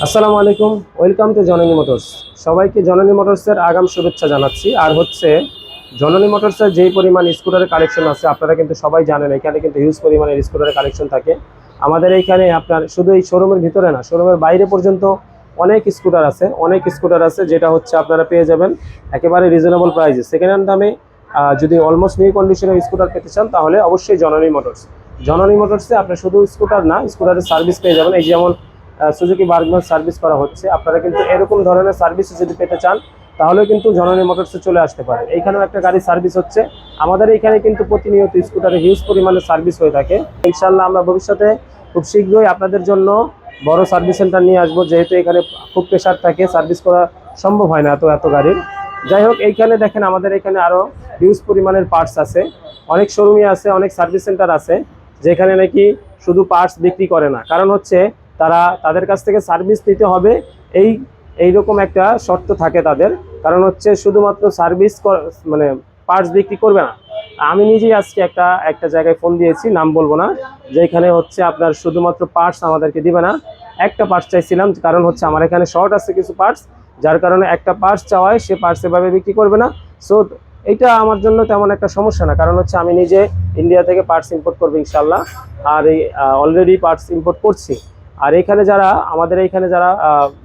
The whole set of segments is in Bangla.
আসসালামু আলাইকুম, ওয়েলকাম টু জননী মোটরস। সবাইকে জননী মোটরসের আগাম শুভেচ্ছা জানাচ্ছি। আর হচ্ছে জননী মোটরসের যেই পরিমাণ স্কুটারের কালেকশন আছে আপনারা কিন্তু সবাই জানেন, এখানে কিন্তু হিউজ পরিমাণের স্কুটারের কালেকশন থাকে আমাদের এইখানে। আপনার শুধু এই শোরুমের ভিতরে না, শোরুমের বাইরে পর্যন্ত অনেক স্কুটার আছে যেটা হচ্ছে আপনারা পেয়ে যাবেন একেবারে রিজনেবল প্রাইসে, সেকেন্ড হ্যান্ড দামে। যদি অলমোস্ট নিউ কন্ডিশনের স্কুটার পেতে চান তাহলে অবশ্যই জননী মোটরসে আপনার শুধু স্কুটার না, স্কুটারের সার্ভিস পেয়ে যাবেন। এই যেমন সুজুকি বার্গম্যান সার্ভিস করা হচ্ছে, আপনারা কিন্তু এরকম ধরনের সার্ভিস যদি পেতে চান তাহলে কিন্তু জননী মোটরসে চলে আসতে পারেন। এইখানেও একটা গাড়ি সার্ভিস হচ্ছে আমাদের এইখানে, কিন্তু প্রতিনিয়ত স্কুটারে হিউজ পরিমাণে সার্ভিস হয়ে থাকে। ইনশাল্লাহ আমরা ভবিষ্যতে খুব শীঘ্রই আপনাদের জন্য বড় সার্ভিস সেন্টার নিয়ে আসবো, যেহেতু এখানে খুব প্রেশার থাকে, সার্ভিস করা সম্ভব হয় না এত গাড়ির। যাই হোক, এইখানে দেখেন আমাদের এখানে আরো হিউজ পরিমাণের পার্টস আছে, অনেক শোরুমই আছে, অনেক সার্ভিস সেন্টার আছে যেখানে নাকি শুধু পার্টস বিক্রি করে না, কারণ হচ্ছে তাদের কাছ থেকে সার্ভিস নিতে হবে। এইরকম একটা শর্ত থাকে তাদের, কারণ হচ্ছে শুধুমাত্র সার্ভিস মানে পার্টস বিক্রি করবে না। আমি নিজেই আজকে একটা জায়গায় ফোন দিয়েছি, নাম বলবো না, যেখানে হচ্ছে আপনার শুধুমাত্র পার্টস আমাদেরকে দিবে না, একটা পার্টস চাইছিলাম, কারণ হচ্ছে আমার এখানে শর্ট আছে কিছু পার্টস, যার কারণে একটা পার্টস চাওয়ায় সে পার্টস এভাবে বিক্রি করবে না। সো এটা আমার জন্য তেমন একটা সমস্যা না, কারণ হচ্ছে আমি নিজে ইন্ডিয়া থেকে পার্টস ইম্পোর্ট করবো ইনশাল্লাহ। আর এই অলরেডি পার্টস ইম্পোর্ট করছি। আর আমাদের এইখানে যারা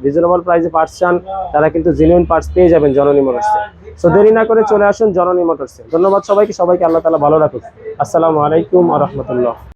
রিজনেবল প্রাইসে পার্টস চান তারা কিন্তু জেনুইন পার্টস পেয়ে যাবেন জননী মোটরসে। সো দেরি না করে চলে আসুন জননী মোটরসে। ধন্যবাদ সবাইকে, আল্লাহ তাআলা ভালো রাখুন। আসসালামু আলাইকুম ওয়া রাহমাতুল্লাহ।